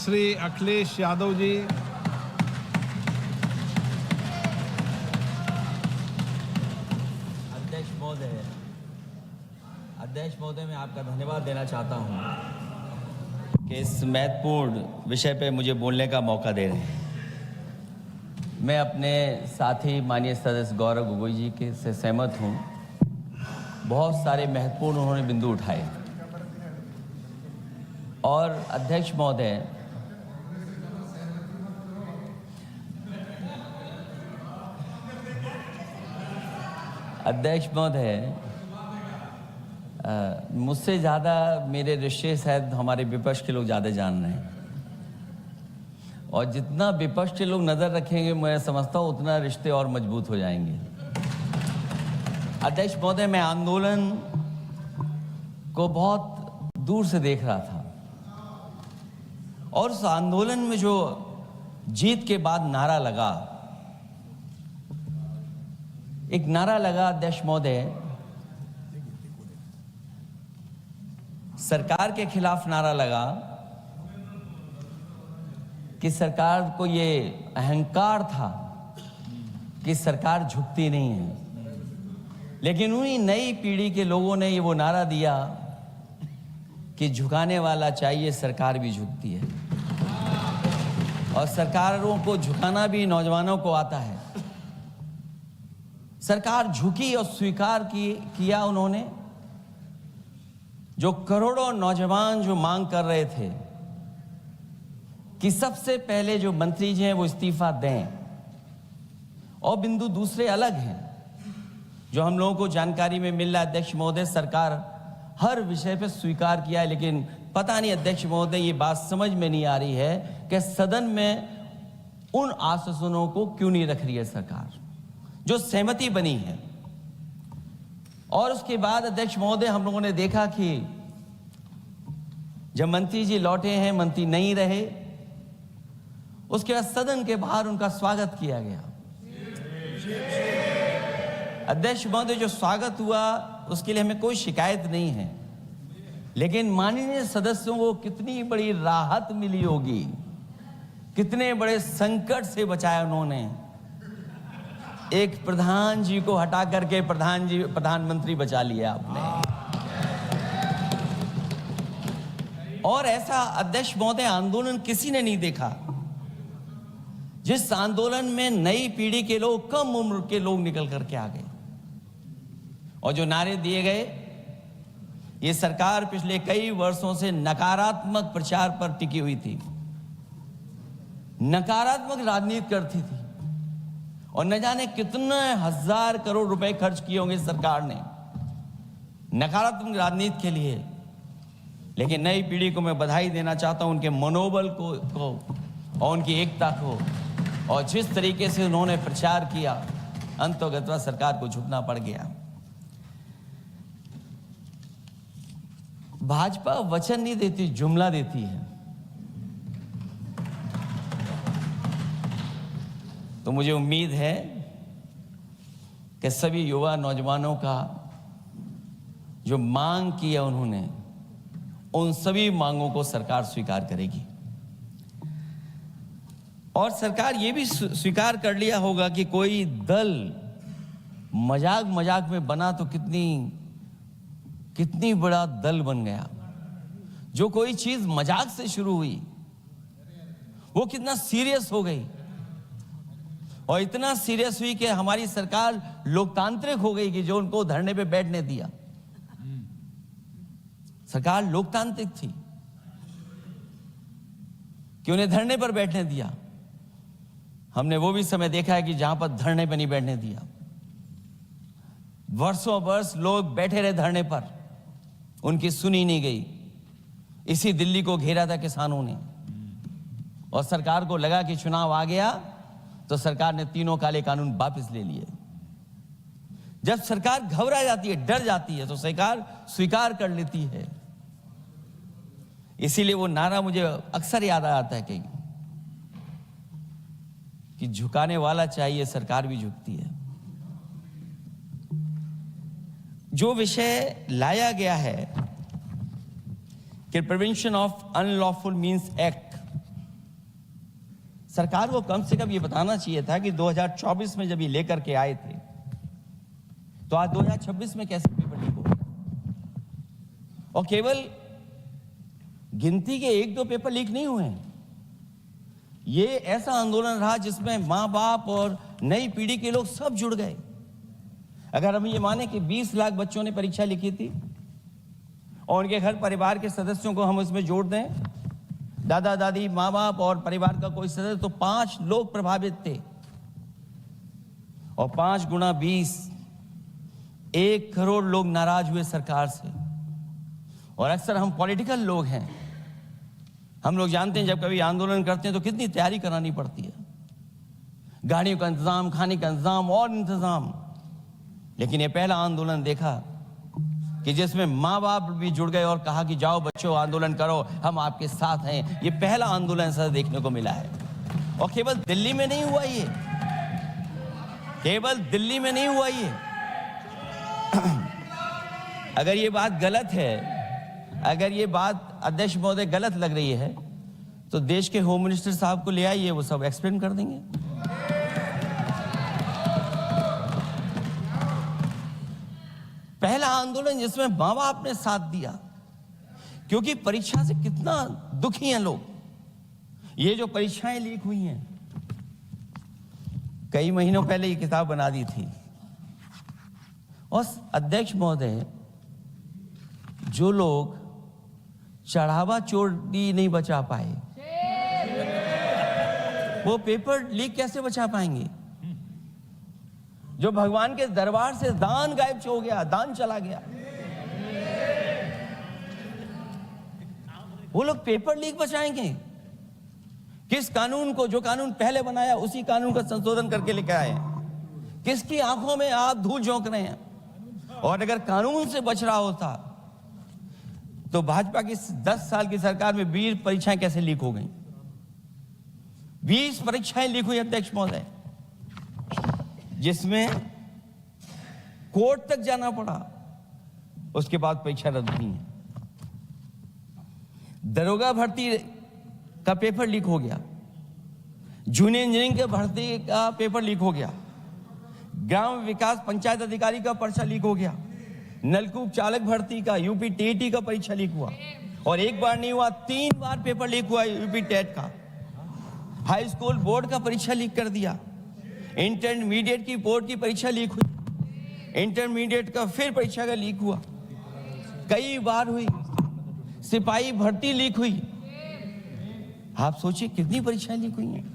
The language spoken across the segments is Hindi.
श्री अखिलेश यादव जी। अध्यक्ष महोदय, मैं आपका धन्यवाद देना चाहता हूं कि इस महत्वपूर्ण विषय पे मुझे बोलने का मौका दे रहे हैं। मैं अपने साथी माननीय सदस्य गौरव गोगोई जी के से सहमत हूं। बहुत सारे महत्वपूर्ण उन्होंने बिंदु उठाए और अध्यक्ष महोदय, मुझसे ज़्यादा मेरे रिश्ते शायद हमारे विपक्ष के लोग ज़्यादा जान रहे हैं और जितना विपक्ष के लोग नज़र रखेंगे मैं समझता हूँ उतना रिश्ते और मजबूत हो जाएंगे। अध्यक्ष महोदय, मैं आंदोलन को बहुत दूर से देख रहा था और उस आंदोलन में जो जीत के बाद नारा लगा, एक नारा लगा अध्यक्ष महोदय, सरकार के खिलाफ नारा लगा कि सरकार को ये अहंकार था कि सरकार झुकती नहीं है, लेकिन उन्हीं नई पीढ़ी के लोगों ने ये वो नारा दिया कि झुकाने वाला चाहिए, सरकार भी झुकती है और सरकारों को झुकाना भी नौजवानों को आता है। सरकार झुकी और स्वीकार किया उन्होंने। जो करोड़ों नौजवान जो मांग कर रहे थे कि सबसे पहले जो मंत्री जी हैं वो इस्तीफा दें, और बिंदु दूसरे अलग हैं जो हम लोगों को जानकारी में मिल रहा है। अध्यक्ष महोदय, सरकार हर विषय पे स्वीकार किया है, लेकिन पता नहीं अध्यक्ष महोदय ये बात समझ में नहीं आ रही है कि सदन में उन आश्वासनों को क्यों नहीं रख रही है सरकार जो सहमति बनी है। और उसके बाद अध्यक्ष महोदय, हम लोगों ने देखा कि जब मंत्री जी लौटे हैं, मंत्री नहीं रहे, उसके बाद सदन के बाहर उनका स्वागत किया गया। अध्यक्ष महोदय, जो स्वागत हुआ उसके लिए हमें कोई शिकायत नहीं है, लेकिन माननीय सदस्यों को कितनी बड़ी राहत मिली होगी, कितने बड़े संकट से बचाया उन्होंने। एक प्रधान जी को हटा करके प्रधानमंत्री बचा लिया आपने। और ऐसा अध्यक्ष महोदय आंदोलन किसी ने नहीं देखा जिस आंदोलन में नई पीढ़ी के लोग, कम उम्र के लोग निकल करके आ गए और जो नारे दिए गए। ये सरकार पिछले कई वर्षों से नकारात्मक प्रचार पर टिकी हुई थी, नकारात्मक राजनीति करती थी और न जाने कितने हजार करोड़ रुपए खर्च किए होंगे सरकार ने नकारात्मक राजनीति के लिए। लेकिन नई पीढ़ी को मैं बधाई देना चाहता हूं, उनके मनोबल को और उनकी एकता को, और जिस तरीके से उन्होंने प्रचार किया, अंततः सरकार को झुकना पड़ गया। भाजपा वचन नहीं देती, जुमला देती है। तो मुझे उम्मीद है कि सभी युवा नौजवानों का जो मांग की है उन्होंने, उन सभी मांगों को सरकार स्वीकार करेगी। और सरकार ये भी स्वीकार कर लिया होगा कि कोई दल मजाक में बना तो कितनी बड़ा दल बन गया। जो कोई चीज मजाक से शुरू हुई वो कितना सीरियस हो गई, और इतना सीरियस हुई कि हमारी सरकार लोकतांत्रिक हो गई कि जो उनको धरने पे बैठने दिया। सरकार लोकतांत्रिक थी कि उन्हें धरने पर बैठने दिया। हमने वो भी समय देखा है कि जहां पर धरने पर नहीं बैठने दिया, वर्षों वर्ष लोग बैठे रहे धरने पर, उनकी सुनी नहीं गई। इसी दिल्ली को घेरा था किसानों ने, और सरकार को लगा कि चुनाव आ गया तो सरकार ने तीनों काले कानून वापस ले लिए। जब सरकार घबरा जाती है, डर जाती है, तो सरकार स्वीकार कर लेती है। इसीलिए वो नारा मुझे अक्सर याद आता है कि झुकाने वाला चाहिए, सरकार भी झुकती है। जो विषय लाया गया है कि prevention of unlawful means act, सरकार को कम से कम ये बताना चाहिए था कि 2024 में जब ये लेकर के आए थे तो आज 2026 में कैसे पेपर लीक हो गए। और केवल गिनती के 1-2 पेपर लीक नहीं हुए हैं। ये ऐसा आंदोलन रहा जिसमें माँ बाप और नई पीढ़ी के लोग सब जुड़ गए। अगर हम ये माने कि 20 लाख बच्चों ने परीक्षा लिखी थी और उनके घर परिवार के सदस्यों को हम इसमें जोड़ दें, दादा दादी, माँ बाप और परिवार का कोई सदस्य, तो 5 लोग प्रभावित थे। और 5 गुना 20, 1 करोड़ लोग नाराज हुए सरकार से। और अक्सर हम पॉलिटिकल लोग हैं, हम लोग जानते हैं जब कभी आंदोलन करते हैं तो कितनी तैयारी करानी पड़ती है, गाड़ियों का इंतजाम, खाने का इंतजाम और इंतजाम। लेकिन ये पहला आंदोलन देखा कि जिसमें माँ बाप भी जुड़ गए और कहा कि जाओ बच्चों आंदोलन करो, हम आपके साथ हैं। ये पहला आंदोलन ऐसा देखने को मिला है। और केवल दिल्ली में नहीं हुआ ये, केवल दिल्ली में नहीं हुआ ये। अगर ये बात गलत है, अगर ये बात अध्यक्ष महोदय गलत लग रही है तो देश के होम मिनिस्टर साहब को ले आइए, वो सब एक्सप्लेन कर देंगे। पहला आंदोलन जिसमें माँ बाप ने साथ दिया, क्योंकि परीक्षा से कितना दुखी हैं लोग। ये जो परीक्षाएं लीक हुई हैं, कई महीनों पहले ये किताब बना दी थी। और अध्यक्ष महोदय, जो लोग चढ़ावा चोरी नहीं बचा पाए, वो पेपर लीक कैसे बचा पाएंगे। जो भगवान के दरबार से दान गायब हो गया, दान चला गया, वो लोग पेपर लीक बचाएंगे। किस कानून को, जो कानून पहले बनाया उसी कानून का संशोधन करके लेकर आए। किसकी आंखों में आप धूल झोंक रहे हैं। और अगर कानून से बच रहा होता तो भाजपा की 10 साल की सरकार में 20 परीक्षाएं कैसे लीक हो गई। 20 परीक्षाएं लीक हुई अध्यक्ष महोदय, जिसमें कोर्ट तक जाना पड़ा, उसके बाद परीक्षा रद्द हुई है। दरोगा भर्ती का पेपर लीक हो गया, जूनियर इंजीनियरिंग के भर्ती का पेपर लीक हो गया, ग्राम विकास पंचायत अधिकारी का पर्चा लीक हो गया, नलकूप चालक भर्ती का, यूपी टीईटी का परीक्षा लीक हुआ। और एक बार नहीं हुआ, 3 बार पेपर लीक हुआ यूपी टेट का। हाई स्कूल बोर्ड का परीक्षा लीक कर दिया। इंटरमीडिएट की बोर्ड की परीक्षा लीक हुई, इंटरमीडिएट का फिर परीक्षा का लीक हुआ, कई बार हुई। सिपाही भर्ती लीक हुई। आप सोचिए कितनी परीक्षाएं लीक हुई हैं।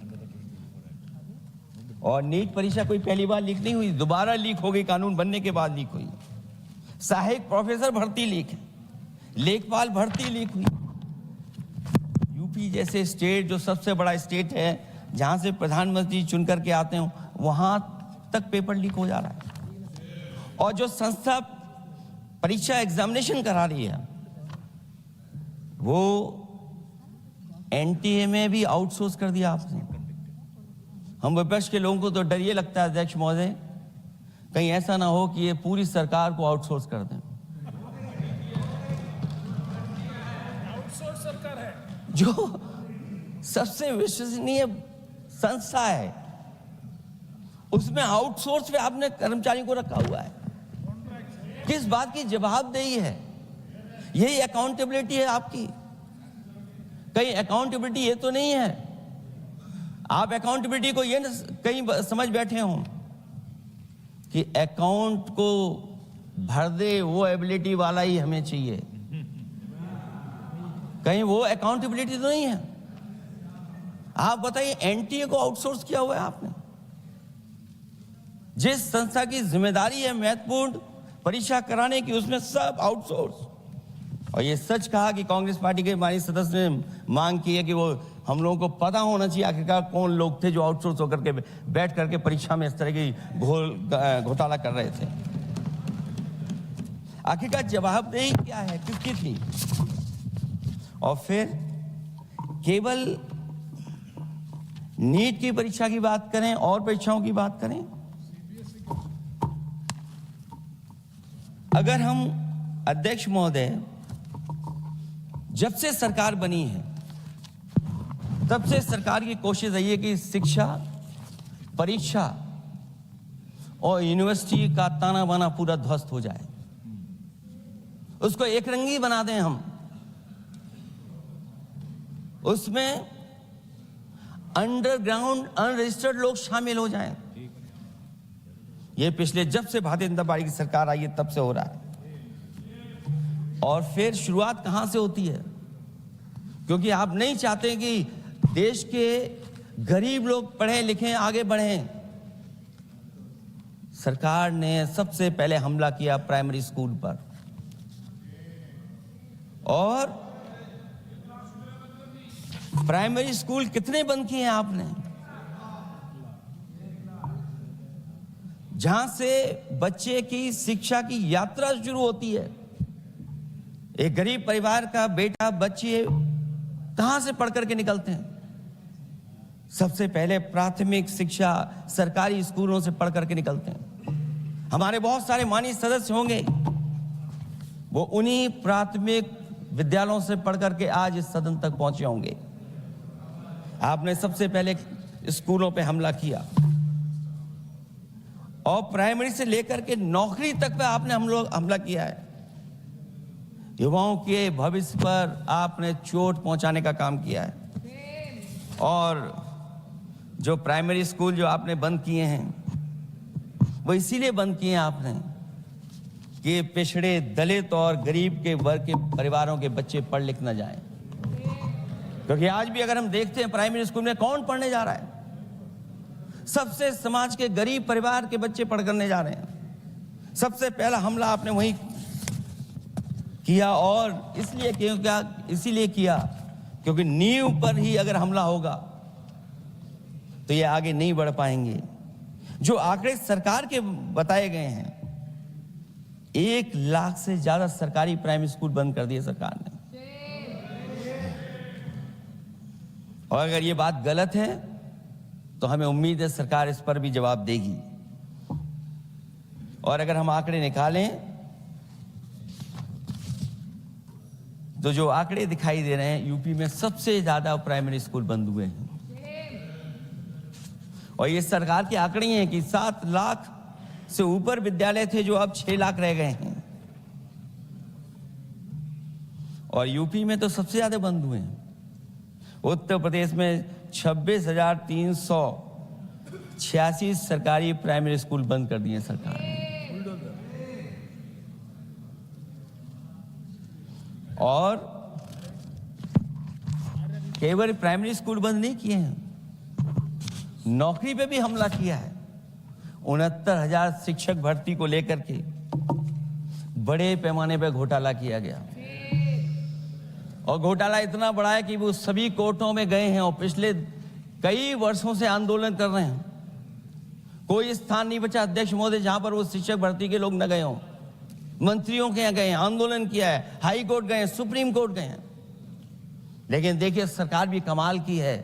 और नीट परीक्षा कोई पहली बार लीक नहीं हुई, दोबारा लीक हो गई, कानून बनने के बाद लीक हुई। सहायक प्रोफेसर भर्ती लीक है, लेखपाल भर्ती लीक हुई। यूपी जैसे स्टेट, जो सबसे बड़ा स्टेट है, जहां से प्रधानमंत्री चुन करके आते हो, वहां तक पेपर लीक हो जा रहा है। और जो संस्था परीक्षा एग्जामिनेशन करा रही है, वो एनटीए में भी आउटसोर्स कर दिया आपने। हम विपक्ष के लोगों को तो डर ये लगता है अध्यक्ष महोदय, कहीं ऐसा ना हो कि ये पूरी सरकार को आउटसोर्स कर दें। आउटसोर्स सरकार है, जो सबसे विश्वसनीय संस्था है, उसमें आउटसोर्स पे आपने कर्मचारी को रखा हुआ है। किस बात की जवाबदेही है? यही अकाउंटेबिलिटी है आपकी? कहीं अकाउंटेबिलिटी ये तो नहीं है, आप अकाउंटेबिलिटी को ये कहीं समझ बैठे हो कि अकाउंट को भर दे वो एबिलिटी वाला ही हमें चाहिए। कहीं वो अकाउंटेबिलिटी तो नहीं है। आप बताइए, एनटीए को आउटसोर्स किया हुआ है आपने। जिस संस्था की जिम्मेदारी है महत्वपूर्ण परीक्षा कराने की, उसमें सब आउटसोर्स। और ये सच कहा कि कांग्रेस पार्टी के हमारे सदस्य ने मांग की है कि वो हम लोगों को पता होना चाहिए आखिरकार कौन लोग थे जो आउटसोर्स होकर के बैठ करके परीक्षा में इस तरह की घोटाला कर रहे थे। आखिरकार जवाबदेही क्या है, किसकी थी? और फिर केवल नीट की परीक्षा की बात करें और परीक्षाओं की बात करें, अगर हम अध्यक्ष महोदय, जब से सरकार बनी है तब से सरकार की कोशिश रही है कि शिक्षा, परीक्षा और यूनिवर्सिटी का ताना बाना पूरा ध्वस्त हो जाए, उसको एक रंगी बना दें हम, उसमें अंडरग्राउंड अनरजिस्टर्ड लोग शामिल हो जाएं। ये पिछले जब से भारतीय जनता पार्टी की सरकार आई है तब से हो रहा है। और फिर शुरुआत कहां से होती है? क्योंकि आप नहीं चाहते कि देश के गरीब लोग पढ़ें लिखें आगे बढ़ें। सरकार ने सबसे पहले हमला किया प्राइमरी स्कूल पर, और प्राइमरी स्कूल कितने बंद किए हैं आपने? जहां से बच्चे की शिक्षा की यात्रा शुरू होती है। एक गरीब परिवार का बेटा, बच्चे कहां से पढ़ करके निकलते हैं? सबसे पहले प्राथमिक शिक्षा सरकारी स्कूलों से पढ़ करके निकलते हैं। हमारे बहुत सारे माननीय सदस्य होंगे, वो उन्हीं प्राथमिक विद्यालयों से पढ़ करके आज इस सदन तक पहुंचे होंगे। आपने सबसे पहले स्कूलों पे हमला किया, और प्राइमरी से लेकर के नौकरी तक पे आपने हमला किया है। युवाओं के भविष्य पर आपने चोट पहुंचाने का काम किया है। और जो प्राइमरी स्कूल जो आपने बंद किए हैं, वो इसीलिए बंद किए हैं आपने कि पिछड़े, दलित और गरीब के वर्ग के परिवारों के बच्चे पढ़ लिख न जाएं। क्योंकि आज भी अगर हम देखते हैं प्राइमरी स्कूल में कौन पढ़ने जा रहा है? सबसे समाज के गरीब परिवार के बच्चे पढ़ करने जा रहे हैं। सबसे पहला हमला आपने वही किया, और इसीलिए किया क्योंकि नींव पर ही अगर हमला होगा तो ये आगे नहीं बढ़ पाएंगे। जो आंकड़े सरकार के बताए गए हैं, 1 लाख से ज्यादा सरकारी प्राइमरी स्कूल बंद कर दिए सरकार ने। और अगर ये बात गलत है तो हमें उम्मीद है सरकार इस पर भी जवाब देगी। और अगर हम आंकड़े निकालें तो जो आंकड़े दिखाई दे रहे हैं, यूपी में सबसे ज्यादा प्राइमरी स्कूल बंद हुए हैं। और ये सरकार के आंकड़े हैं कि 7 लाख से ऊपर विद्यालय थे जो अब 6 लाख रह गए हैं। और यूपी में तो सबसे ज्यादा बंद हुए हैं। उत्तर प्रदेश में 26,386 सरकारी प्राइमरी स्कूल बंद कर दिए सरकार ने। और केवल प्राइमरी स्कूल बंद नहीं किए हैं, नौकरी पे भी हमला किया है। 69,000 शिक्षक भर्ती को लेकर के बड़े पैमाने पर घोटाला किया गया। और घोटाला इतना बड़ा है कि वो सभी कोर्टों में गए हैं और पिछले कई वर्षों से आंदोलन कर रहे हैं। कोई स्थान नहीं बचा अध्यक्ष महोदय जहां पर वो शिक्षक भर्ती के लोग न गए हों। मंत्रियों के यहाँ गए हैं, आंदोलन किया है, हाई कोर्ट गए हैं, सुप्रीम कोर्ट गए हैं। लेकिन देखिए सरकार भी कमाल की है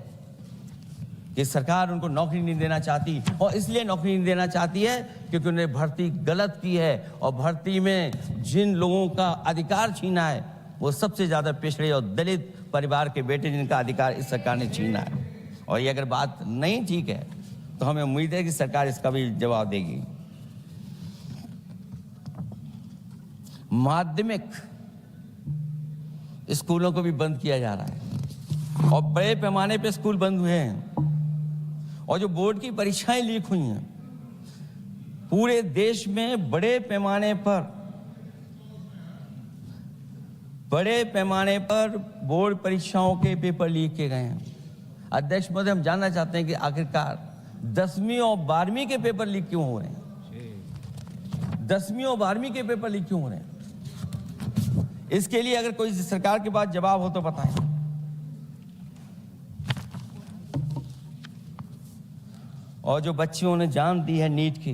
कि सरकार उनको नौकरी नहीं देना चाहती। और इसलिए नौकरी नहीं देना चाहती है क्योंकि उन्होंने भर्ती गलत की है। और भर्ती में जिन लोगों का अधिकार छीना है वो सबसे ज्यादा पिछड़े और दलित परिवार के बेटे, जिनका अधिकार इस सरकार ने छीना है। और ये अगर बात नहीं ठीक है तो हमें उम्मीद है कि सरकार इसका भी जवाब देगी। माध्यमिक स्कूलों को भी बंद किया जा रहा है और बड़े पैमाने पे स्कूल बंद हुए हैं। और जो बोर्ड की परीक्षाएं लीक हुई हैं, पूरे देश में बड़े पैमाने पर बोर्ड परीक्षाओं के पेपर लीक किए गए हैं। अध्यक्ष महोदय, हम जानना चाहते हैं कि आखिरकार 10वीं और 12वीं के पेपर लीक क्यों हो रहे हैं? 10वीं और 12वीं के पेपर लीक क्यों हो रहे हैं? इसके लिए अगर कोई सरकार के पास जवाब हो तो बताएं। और जो बच्चियों ने जान दी है नीट की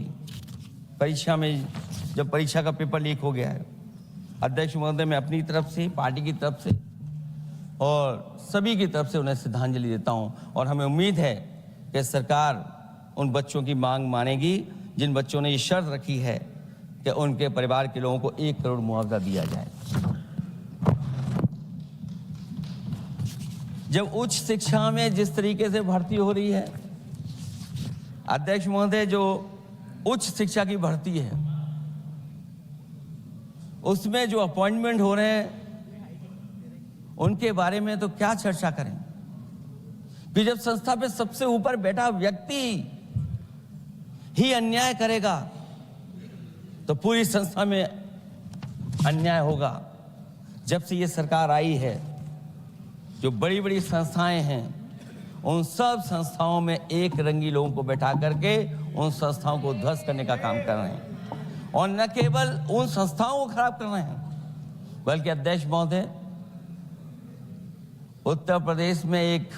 परीक्षा में, जब परीक्षा का पेपर लीक हो गया है, अध्यक्ष महोदय, मैं अपनी तरफ से, पार्टी की तरफ से और सभी की तरफ से उन्हें श्रद्धांजलि देता हूं। और हमें उम्मीद है कि सरकार उन बच्चों की मांग मानेगी जिन बच्चों ने ये शर्त रखी है कि उनके परिवार के लोगों को 1 करोड़ मुआवजा दिया जाए। जब उच्च शिक्षा में जिस तरीके से भर्ती हो रही है, अध्यक्ष महोदय, जो उच्च शिक्षा की भर्ती है उसमें जो अपॉइंटमेंट हो रहे हैं उनके बारे में तो क्या चर्चा करें कि जब संस्था पे सबसे ऊपर बैठा व्यक्ति ही अन्याय करेगा तो पूरी संस्था में अन्याय होगा। जब से ये सरकार आई है, जो बड़ी बड़ी संस्थाएं हैं उन सब संस्थाओं में एक रंगी लोगों को बैठा करके उन संस्थाओं को ध्वस्त करने का काम कर रहे हैं, और न केवल उन संस्थाओं को खराब कर रहे हैं बल्कि अध्यक्ष महोदय, उत्तर प्रदेश में एक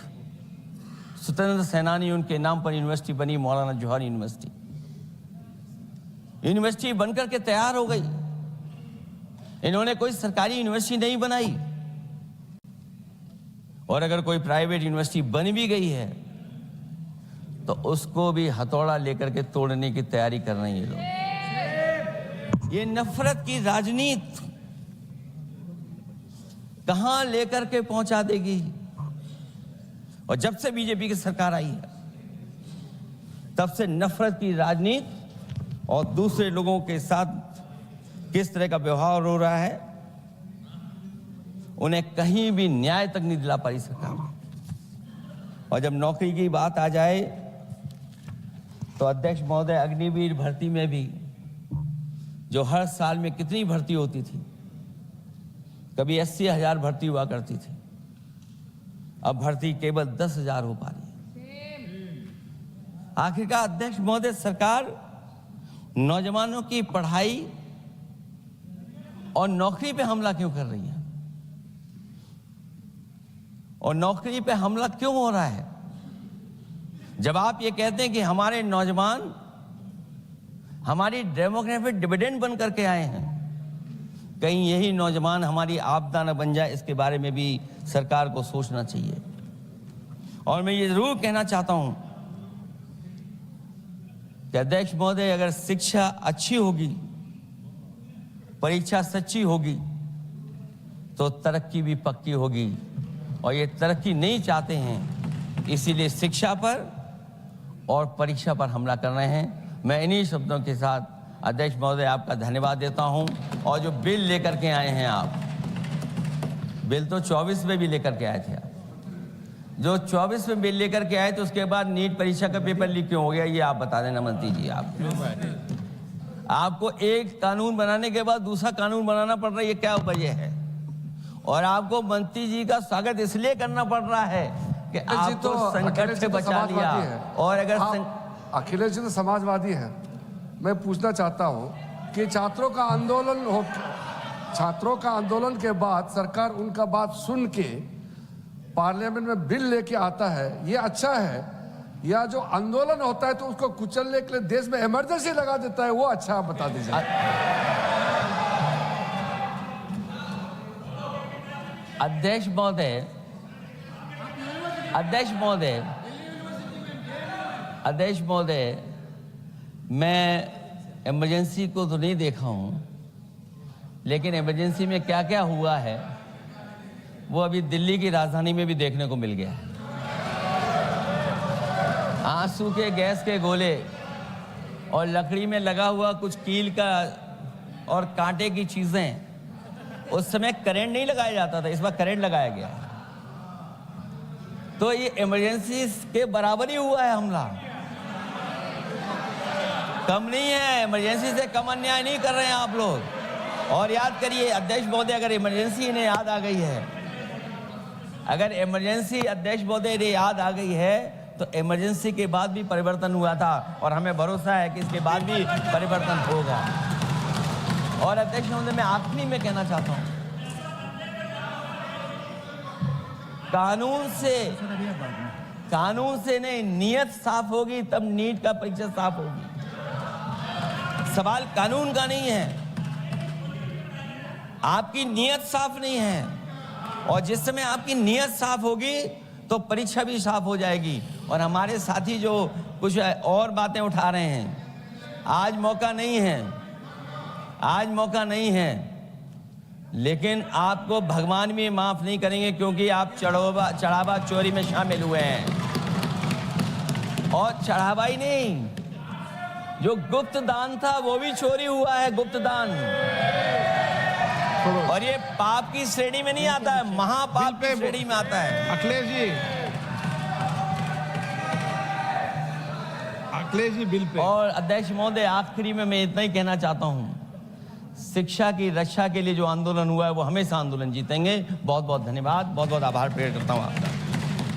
स्वतंत्र सेनानी, उनके नाम पर यूनिवर्सिटी बनी, मौलाना जौहर यूनिवर्सिटी। यूनिवर्सिटी बनकर के तैयार हो गई। इन्होंने कोई सरकारी यूनिवर्सिटी नहीं बनाई, और अगर कोई प्राइवेट यूनिवर्सिटी बन भी गई है तो उसको भी हथौड़ा लेकर के तोड़ने की तैयारी कर रहे हैं ये लोग। ये नफरत की राजनीति कहां लेकर के पहुंचा देगी। और जब से बीजेपी की सरकार आई है तब से नफरत की राजनीति और दूसरे लोगों के साथ किस तरह का व्यवहार हो रहा है, उन्हें कहीं भी न्याय तक नहीं दिला पाई सरकार। और जब नौकरी की बात आ जाए तो अध्यक्ष महोदय, अग्निवीर भर्ती में भी जो हर साल में कितनी भर्ती होती थी, कभी 80,000 भर्ती हुआ करती थी, अब भर्ती केवल 10,000 हो पा रही है। आखिरकार अध्यक्ष महोदय, सरकार नौजवानों की पढ़ाई और नौकरी पे हमला क्यों कर रही है, और नौकरी पे हमला क्यों हो रहा है? जब आप ये कहते हैं कि हमारे नौजवान हमारी डेमोग्राफिक डिविडेंड बन करके आए हैं, कहीं यही नौजवान हमारी आपदा न बन जाए, इसके बारे में भी सरकार को सोचना चाहिए। और मैं ये जरूर कहना चाहता हूं कि अध्यक्ष महोदय, अगर शिक्षा अच्छी होगी, परीक्षा सच्ची होगी, तो तरक्की भी पक्की होगी। और ये तरक्की नहीं चाहते हैं, इसीलिए शिक्षा पर और परीक्षा पर हमला कर रहे हैं। मैं इन्हीं शब्दों के साथ अध्यक्ष महोदय आपका धन्यवाद देता हूं। और जो बिल लेकर के आए हैं आप, बिल तो 24 में भी लेकर के आए थे आप, जो 24 में बिल लेकर के आए थे, उसके बाद नीट परीक्षा का पेपर लीक क्यों हो गया, ये आप बता देना मंत्री जी। आपको एक कानून बनाने के बाद दूसरा कानून बनाना पड़ रहा है, ये क्या वजह है? और आपको मंत्री जी का स्वागत इसलिए करना पड़ रहा है कि आपको संकट से बचा लिया। और अगर अखिलेश जी तो समाजवादी है। मैं पूछना चाहता हूं कि छात्रों का आंदोलन के बाद सरकार उनका बात सुन के पार्लियामेंट में बिल लेके आता है, ये अच्छा है, या जो आंदोलन होता है तो उसको कुचलने के लिए देश में इमरजेंसी लगा देता है, वो अच्छा? आप बता दीजिए। अध्यक्ष महोदय, मैं इमरजेंसी को तो नहीं देखा हूं, लेकिन इमरजेंसी में क्या क्या हुआ है वो अभी दिल्ली की राजधानी में भी देखने को मिल गया है। आंसू के गैस के गोले और लकड़ी में लगा हुआ कुछ कील का और कांटे की चीजें, उस समय करंट नहीं लगाया जाता था, इस बार करंट लगाया गया। तो ये इमरजेंसी के बराबर ही हुआ है हमला, कम नहीं है। इमरजेंसी से कम अन्याय नहीं कर रहे हैं आप लोग। और याद करिए अध्यक्ष महोदय, अगर इमरजेंसी इन्हें याद आ गई है, अगर इमरजेंसी अध्यक्ष महोदय इन्हें याद आ गई है, तो इमरजेंसी के बाद भी परिवर्तन हुआ था, और हमें भरोसा है कि इसके बाद भी परिवर्तन होगा। और अध्यक्ष महोदय, मैं आखिरी में कहना चाहता हूं, कानून से नहीं, नियत साफ होगी तब नीट का परीक्षा साफ होगी। सवाल कानून का नहीं है, आपकी नियत साफ नहीं है। और जिस समय आपकी नियत साफ होगी तो परीक्षा भी साफ हो जाएगी। और हमारे साथी जो कुछ और बातें उठा रहे हैं, आज मौका नहीं है लेकिन आपको भगवान भी माफ नहीं करेंगे, क्योंकि आप चढ़ावा चोरी में शामिल हुए हैं। और चढ़ावा ही नहीं, जो गुप्त दान था वो भी चोरी हुआ है, गुप्त दान। और ये पाप की श्रेणी में नहीं आता है, महापाप की श्रेणी में आता है। Akhilesh ji bill pay. और अध्यक्ष महोदय, आखिरी में मैं इतना ही कहना चाहता हूं, शिक्षा की रक्षा के लिए जो आंदोलन हुआ है वो हमेशा आंदोलन जीतेंगे। बहुत बहुत धन्यवाद, बहुत बहुत आभार प्रकट करता हूं आपका।